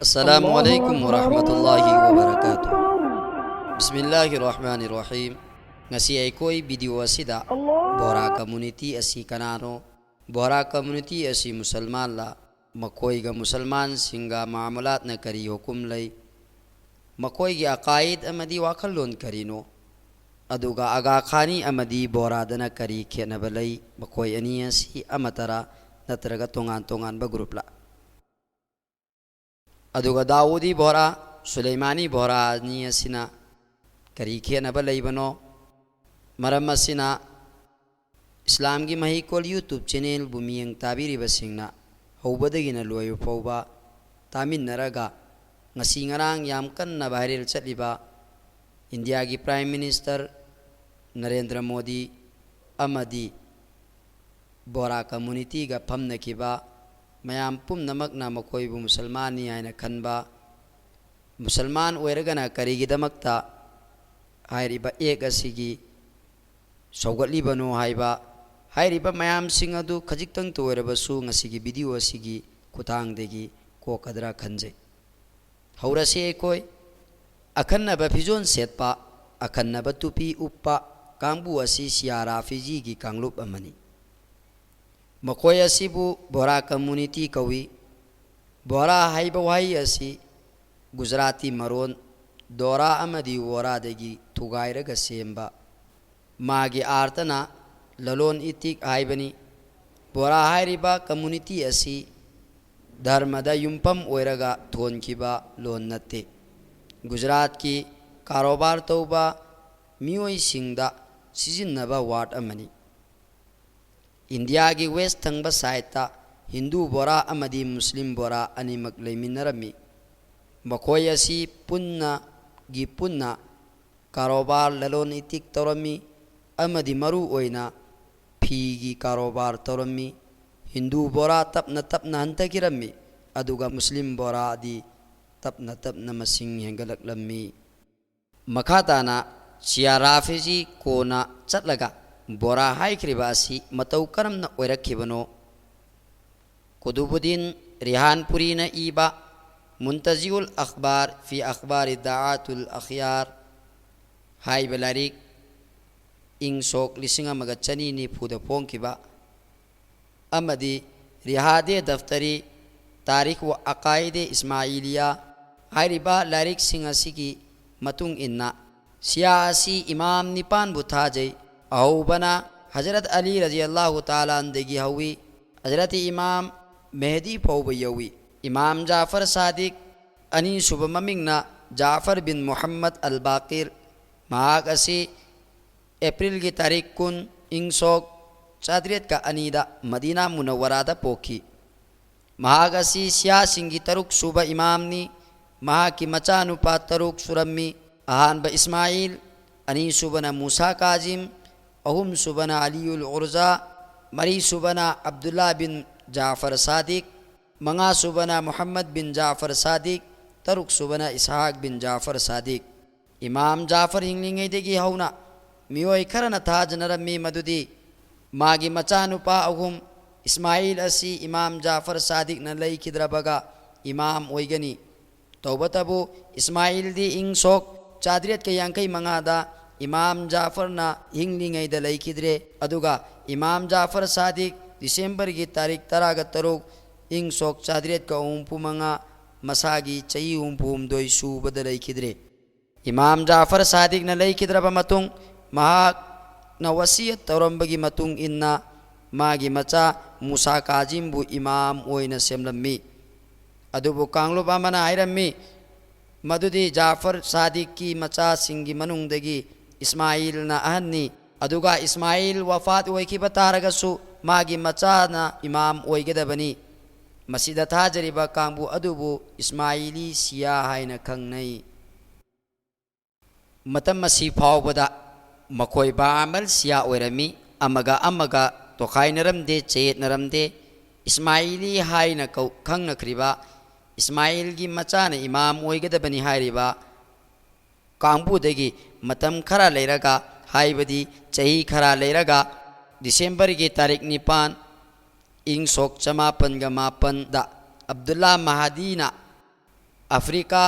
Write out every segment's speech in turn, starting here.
अस्सलामुअलैकुम वरहमतुल्लाहि वबरकातुह। बिस्मिल्लाहिर्रहमानिर्रहीम। ngasi ay ko'y video asida Bohra community asi kanano Bohra community asi musalman la makoy ga musalman singa maamulat na kari hukum lay makoy gi aqaid amadi wakallon karino aduga aga khani amadi Bohra dana kari khena balay makoy aniya si amatara natraga tongan ba group la aduga Dawoodi Bohra Sulaimani Bohra niya sina kari khena balay bano मरम असिना इस्लाम की महिकोल YouTube channel बुमियंग ताबीरी बसिंगना हौबदगिना लोय फौबा तामिनरगा ngasi ngarang yam kanna viral chatliba India की prime minister Narendra Modi amadi Bohra community ga phamnakiba mayam pumnamakna makoibu musalmani aina khanba musalman oiragana karigidamakta hairiba ek asigi Saugatlibano hairiba mayam sing adu khajiktang toirabasu ngasigi video asigi kutangdegi kokadra khanje haurase koi akhannaba phizon setpa akhannaba tupi uppa kangbu asi siara fiji gi kanglup amani makoy asibu Bohra community kawi Bohra haiba wai asi Gujarati maron dora amadi wora degi thugairaga semba मागी आर्तना ललोन इतिक आइबनी Bohra हाइरिबा community असी धर्मदा युम्पम ओइरगा थोनकिबा loan नते Gujarat की कारोबार तौबा मियोई सिंगदा सिजिन्नबा ward अमनी India की waste थंगबा साइडता Hindu Bohra अमदी मुस्लिम Bohra अनिमक लेमिनरमी मकोय असी पुन्ना कारोबार ललोन इतिक तौरमी amadi maru oina phigi karobar torami Hindu Bohra tapna hantakirami aduga Muslim Bohra di tapna masing hengalaklammi makhatana sia rafiji kona chatlaga Bohra haikriba asi matau karamna oirakhibano Qutbuddin Rihanpuri na iba Muntaziul akhbar fi akhbari da'atul akhyar hai belarik ing sok lisinga magachani ni phuda pongkiba amadi rihade daftari tarikh wa aqaide ismailiya hairiba larik singasigi matung inna siyasi imam nipan buthajai aubana Hazrat Ali radhiyallahu ta'ala andegi hawi Hazrat Imam Mehdi pauba yawi Imam Jafar Sadiq ani subamamingna Jafar bin Muhammad al-Baqir maagasi April की तारीख कुन इंगसोक चादरियत का अनीदा Medina मुनव्वरादा पोखी महागसी सिया सिंगी तरुक सुबह इमामनी महा की मचानुपा तरुक सुरम्मी अहान ब इस्माइल अनी सुबना मूसा काजिम अहुम सुबना अलीउल उर्जा मरी सुबना अब्दुल्ला बिन जाफर सादिक मंगा सुबना मोहम्मद बिन जाफर सादिक तरुक सुबना इसहाक बिन जाफर सादिक इमाम जाफर हिंगलिंगे देगी हौना मियोय खरना थाजनरमी मदुदी मागी मचानुपा अहुम इस्माइल असी इमाम जाफर सादिक न लैखिद्रबगा इमाम ओइगनी तौबतबु इस्माइल दी इंग सोक चादरियत के यांकई मंगादा इमाम जाफर ना हिंगलिंगैद लैखिद्रे अदुगा इमाम जाफर सादिक दिसंबर की तारीख 13 इंग सोक चादरियत का उम्पु मंगा मसागी चई उम्पुम दोई सूबद लैखिद्रे इमाम जाफर सादिक न लैखिद्रबा मतुंग महाक na wasiyat tawrambagi matung inna magi macha Musa Kazimbu imam oina semlammi adubu kanglup amana airammi madudi Jafar Sadiq ki macha singi manungdagi Ismail na ahanni aduga Ismail wafat oiki bataragasu magi macha na imam oigedabani masida thajariba kangbu adubu Ismaili siya haina khangnai matam masi phawbada makoy ba amal siya oirami amaga tokai naramde chayet naramde Ismaili hai na khang na kriba Ismail gi macha na imam oigedabani hairiba kangbu degi matam khara leiraga haibadi chahi khara leiraga December gi tarik 9 ing sok 58 da Abdullah Mahadina Africa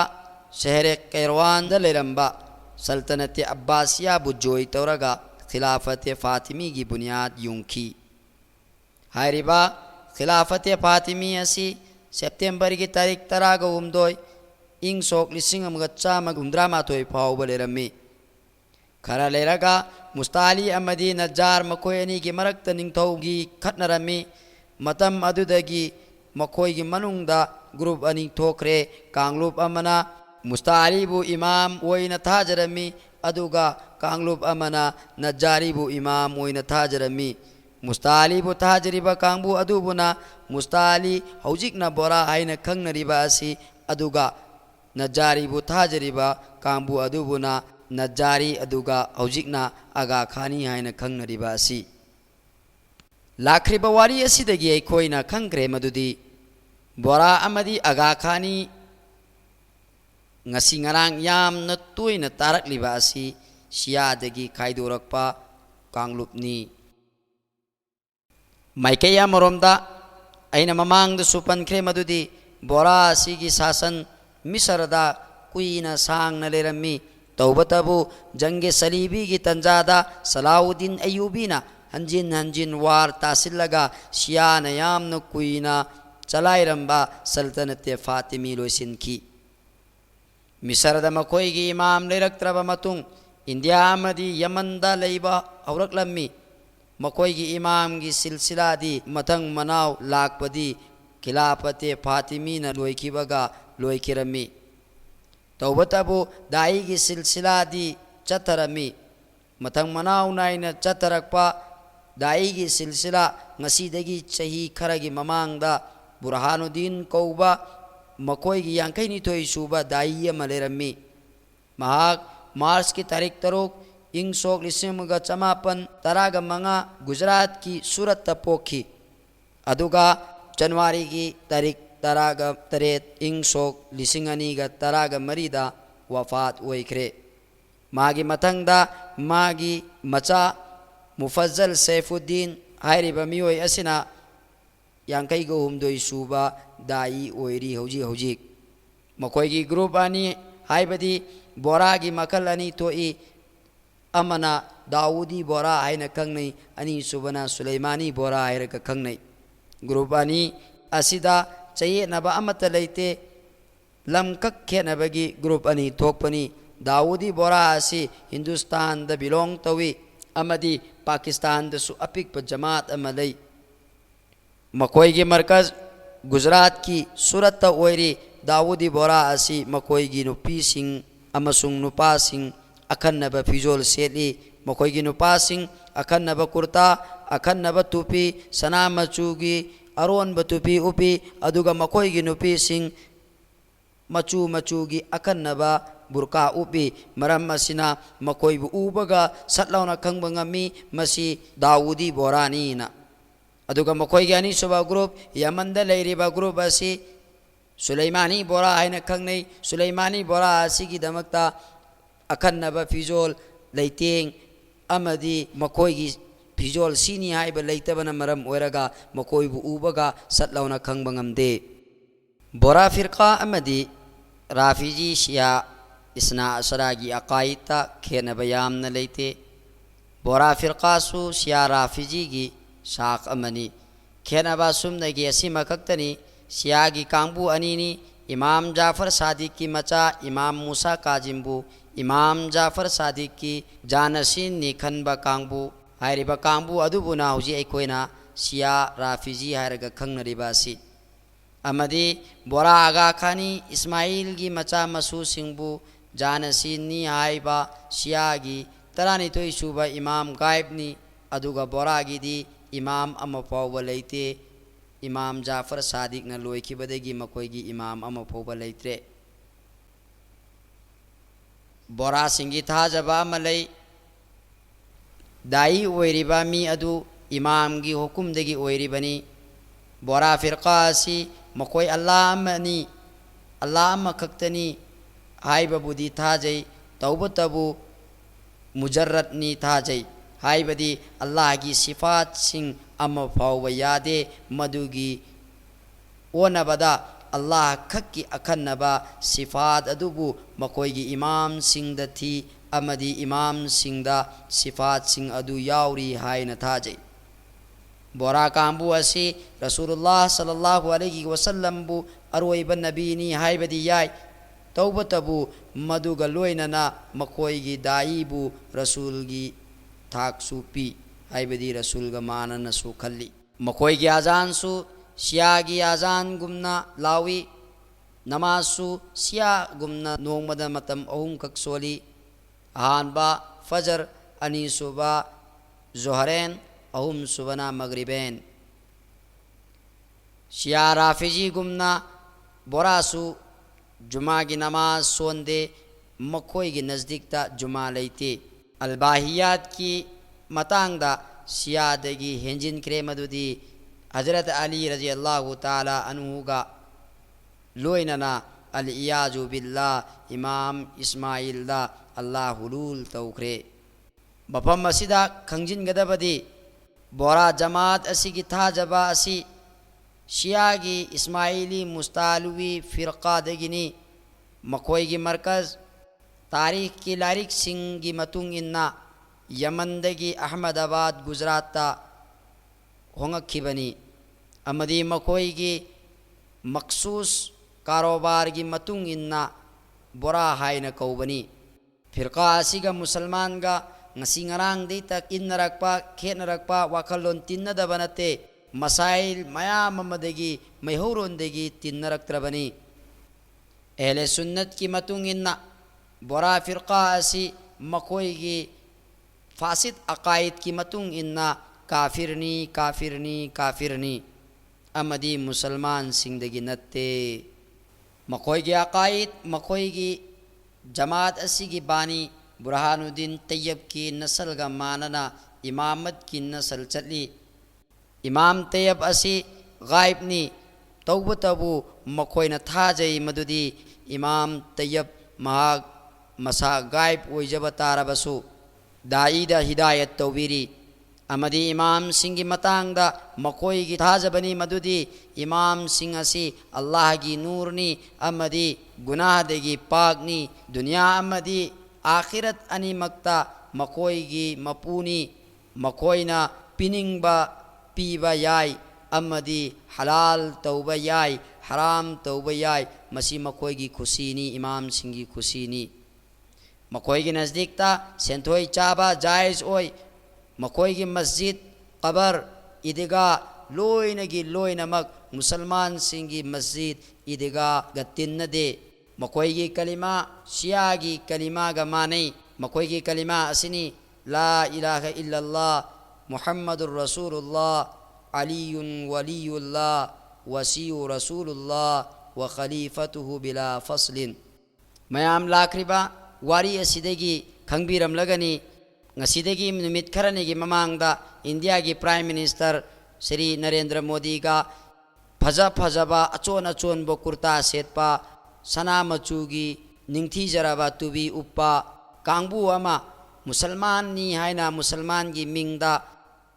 शहर कैरवान लेरंबा सल्तनत अब्बासिया बुजोई तौरगा खिलाफत फातिमी की बुनियाद यूंखी हारिबा खिलाफत फातिमी असी September की तारीख 12 इंग सोक 1953 फाउब लेरमी खरा लेरगा मुस्ताली अमदी नजार मकोय अनी की मरक्त निंगथौगी खतनरमी मतम अदुदगी मकोय की मनुंगदा ग्रुप अनी थोखरे कांगलूप अमना मुस्तालीबु इमाम ओइना थाजरमी अदुगा कांगलूप अमना नजारीबु इमाम ओइना थाजरमी मुस्तालीबु थाजरिबा कांगबु अदुबुना मुस्ताली हौजिकना बोरा हाइना खंगनरिबा असि अदुगा नजारीबु थाजरिबा कांगबु अदुबुना नजारी अदुगा हौजिकना आगा खानी हाइना खंगनरिबा असि लाख्रिबा वारी असिदगी अखोइना खंग्रे मदुदी बोरा अमदी आगा खानी ngasi ngarang yamna toina tarakliba asi siadagi khaidorakpa kanglupni maikaya maromda aina mamangda supankhre madudi bora asigi sasan misarada kuina sangna lerami tawbatabu jange salibi gi tanjada salauddin ayyubina hanjin war tasillaga siana yamna kuina chalairamba saltanate fatimi loisinki मिसरद मखोयगी इमाम लेरक्त्रब मतुंग India अमदी यमनदा लेबा औरकलम्मी मखोयगी इमाम की सिलसिलादी मतंग मनाव लाकपदी खिलाफते फातिमीना लोइखिबगा लोइखिरमी तौबतबु दाई की सिलसिलादी चतरमी मतंग मनाव नाइना चतरकपा दाई की सिलसिला ngasiदगी चही खरगी ममांगदा बुरहानुद्दीन कौबा मकोई की यांकई थोई सूबा दाई मलेरमी महाग मार्च की तारीख 3 इंग सोक 1954 गुजरात की सूरत पोखी अदुगा जनवरी की तारीख 13 इंग सोक 2013 वफात ओइख्रे मागी मतंगदा मागी मचा मुफज्जल सैफुद्दीन हाइरिबा मियोय असिना यांकई गो हुमदोई सूबा दाई ओइरी हौजी मकोई ग्रुप अनी हाइबदी बोरा की मखल अनी थोई अमना दाऊदी बोरा हाइना खंगनै अनी सुबना सुलेमानी बोरा हाइरका खंगनै ग्रुप अनी असिदा चयेनबा अमत लेते लम कक खेनबगी ग्रुप अनी थोकपनी दाऊदी बोरा असी हिंदुस्तान द बिलोंग तवी अमदी पाकिस्तान दसु अपिक जमात अमलै मकोई की मरकज गुजरात की सूरत ओइरी दाऊदी बोरा असी मकोई की नुपी सिंह अमसुंग नुपा सिंह अखन्नब फिजोल सेली मकोई की नुपा सिंह अखन्नब कुर्ता अखन्नब टूपी सना मचूगी अरोन बटूपी उपी अदुगा मकोई की नुपी सिंह मचूगी अखन्नब बुरका उपी मरम असिना मकोई उबगा सटलौना खंगबा ngami मसी दाऊदी बोरानीना अदुगा मखोई अनी सुबा ग्रुप यमन लेरिबा ग्रुप असी सुलेमानी बोरा हाइना खंगनै सुलेमानी बोरा असिगी दमक्ता अखन्नब फिजोल लेतेंग अमदी मखोई फिजोल सीनी हाइबा लेतबना मरम ओइरगा मखोईबु उबगा सटलौना खंगबा ngamde बोरा फिरका अमदी राफिजी शिया इसना असरागी अकाइता खेनबा यामना लेते बोरा फिरका सु शिया राफिजी की शाख अमनी खेनबा सुमनगी असिमा खक्तनी शिया की कांगबू अनीनी इमाम जाफर सादिक की मचा इमाम मूसा काजिम्बू इमाम जाफर सादिक की जानसीन निखनबा कांगबू हाइरिबा कांगबू अदुबुना हुजी अखोइना शिया राफिजी हाइरगा खंगनरिबासी अमदी बोरा आगा खानी इस्माइल की मचा मसू सिंबू जानसीन नी हाइबा शिया की तरानिथोई सुबा इमाम गायबनी अदुगा बोरा गिदी इमाम अमा फाउबा लेते इमाम जाफर सादिक न लोइखिबदगी मकोईगी इमाम अमा फाउबा लेत्रे बोरा सिंगी थाजबा मलै दाई ओइरिबा मी अदु इमाम की हुकुमदगी ओइरिबनी बोरा फिरका असी मकोई अल्लाह अमनी अल्लाह अमा खक्तनी हाइबबुदी थाजै तौबतबु मुजर्रदनी थाजै हाइबदी अल्लाह की सिफात सिंह अमा फाउबा यादे मदुगी ओनबदा Allah khakki akannaba sifat adubu makoigi imam singda thi amadi imam singda sifat sing adu yauri haina thajai bora kambu asi Rasulullah sallallahu alaihi wasallam bu arwaiba nabini haibadi yai tawbatabu maduga loinana makoigi daibu rasulgi thak supi haibadi rasulga manana su khalli makoigi azan su siagi azan gumna lawi namasu siya gumna nongmada matam ahum kaksoli ahanba fajr ani suba zoharen ahum subana magriben siya rafizi gumna borasu जुमा की नमाज सोंदे मखोई की नज़दीक ता जुमा लेते अलबाहियात की मतांगदा सियादगी हेंजिन क्रे मदुदी हजरत अली रजी अल्लाह ताला अनुगा लोइनना अल इयाजु बिल्ला इमाम इस्माइल दा अल्लाह हुलूल तौखरे बफम मसीदा खंजिन गदबदी बोरा जमात असी की था जबा असी शियागी इस्माइली मुस्तालवी फ़िरक़ा दगिनी मकोई की मरकज़ तारीख़ की लारिक सिंह की मतुंग इन्ना यमन दगी अहमदाबाद गुजरात होंगी बनी अमदी मकोई की मखसूस कारोबार की मतुंग इन्ना बोरा हाय न कौबनी फ़िरक़ा असीगा मुसलमान गा ngasi ngarang di tak innarakpa khenarakpa wakalon tinnadaba nate masail mayam amadagi mayhorondagi tinnarakrabani ehle sunnat ki matung inna bora firqa asi makoigi fasid aqaid ki matung inna kafirni kafirni kafirni amadi musalman singdagi natte makoigi aqaid makoigi jamaat asi ki bani Burhanuddin Tayyab की नस्ल का मानना इमामत की नस्ल चली इमाम तैयब असी गायबनी तौबतबु मखोयना थाजई मदुदी इमाम तैयब महाग मसा गायब ओइजब तारबसु दाईदा हिदायत तौबीरी अमदी इमाम सिंह की मतांगदा मखोय की थाजबनी मदुदी इमाम सिंह असी अल्लाह की नूरनी अमदी गुनाह देगी पाकनी दुनिया अमदी आखिरत अनि मक्ता मकोईगी मपूनी मकोईना पिनिंगबा पीबा याई अमदी हलाल तौबा याई हराम तौबा याई मसी मकोईगी खुशीनी इमाम सिंगी खुशीनी मकोईगी नज़दीकता सेंथोई चाबा जायज़ ओय मकोईगी मस्जिद कबर ईदगा लोइनगी लोइनमक मुसलमान सिंगी मस्जिद ईदगा गतिन्न दे मकोई कलिमा शियागी कलिमा गमाने मकोई कलिमा असनी ला इलाहा इल्लल्लाह मुहम्मदुर रसूलुल्लाह अलीयुन वलीयुल्लाह वसीयु रसूलुल्लाह व खलीफतुहु बिला फस्लिन मयाम लाखरिबा वारी असिदगी खंगबीरम लगनी ngasiदगी निमित खरनेगी ममांगदा इंडिया की प्राइम मिनिस्टर श्री नरेंद्र मोदी का फजा फजबा अचोन अचोन बो कुर्ता सेटपा सना मचूगी निंगथी जराबा तुबी उपा कांगबू अमा मुसलमान नी हाइना मुसलमान की मिंगदा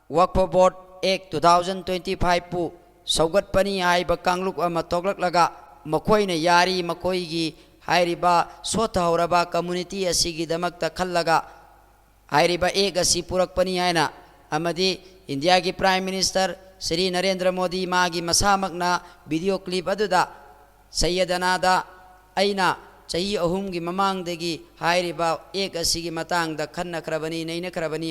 वक्फ बोर्ड एक्ट 2025 पु सौगतपनी हाइबा कांगलुक अमा तोगलक लगा मखोइना यारी मखोइगी हाइरिबा सोथहौरबा कम्युनिटी असिगी दमकता खल्लगा हाइरिबा एक असि पुरकपनी हाइना अमदी इंडिया की प्राइम मिनिस्टर श्री नरेंद्र मोदी मागी मसामकना वीडियो क्लिप अदुदा सैयदनादा अना चही अहुम की ममांगदगी हाइरिबा एक असिगी मतांगदा खन्नख्रबनी नैनख्रबनी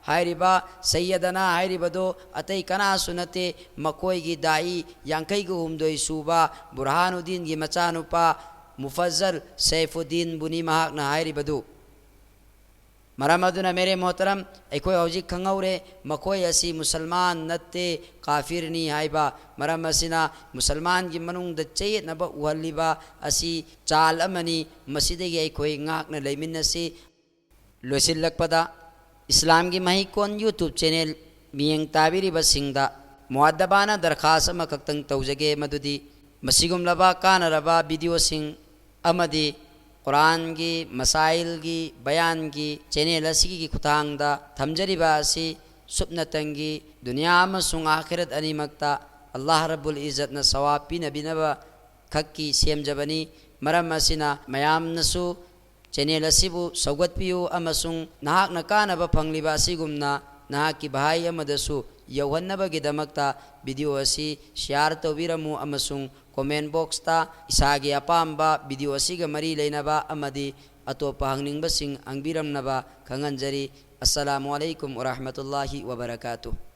हाइरिबा सैयदना हाइरिबदो अतई कनासु नते मकोईगी दाई यांकैगु हुमदोई सूबा बुरहानुद्दीन की मचानुपा मुफज्जल सैफुद्दीन बुनी महाकना हाइरिबदु मरमदुना मेरे मोहतरम अखोय हौजिक खंगौरे मखोय असी मुसलमान नत्ते काफिरनी हाइबा मरम असिना मुसलमान की मनुंग द चेयनबा उहल्लिबा असी चाल अमनी मसीदगी अखोय ngakna leiminasi लोसिल्लकपदा इस्लाम की महिकोन यूट्यूब चैनल मियंग ताबिरिबा सिंगदा मुअद्दबाना दरखास्त अमा खक्तंग तौजगे मदुदी मसिगुमलबा कानरबा वीडियो सिंग अमदी कुरान की मसाइल की बयान की चैनल की खुतांगदा थमजरिबा असी सुपनतंगी दुनिया अमसुंग आखिरत अनिमक्ता अल्लाह रब्बुल इज्जत न सवाब पिनबिनबा खक्की सेमजबनी मरम असिना मयामनसु चैनल असिबु सौगतपियु अमसुंग नाहकना कानबा फंगलिबा असिगुमना नाहकी भाई अमदसु यौहन्नबगिदमक्ता वीडियो असी शेयर तौबिरमु अमसुंग कमेंट बॉक्स ता इसागे अपाम्बा वीडियो असिगा मरी लेनबा अमदी अतोपा हंगनिंगबसिंग अंगबिरमनबा खंगंजरी अस्सलामु अलैकुम व रहमतुल्लाहि व बरकातुहू।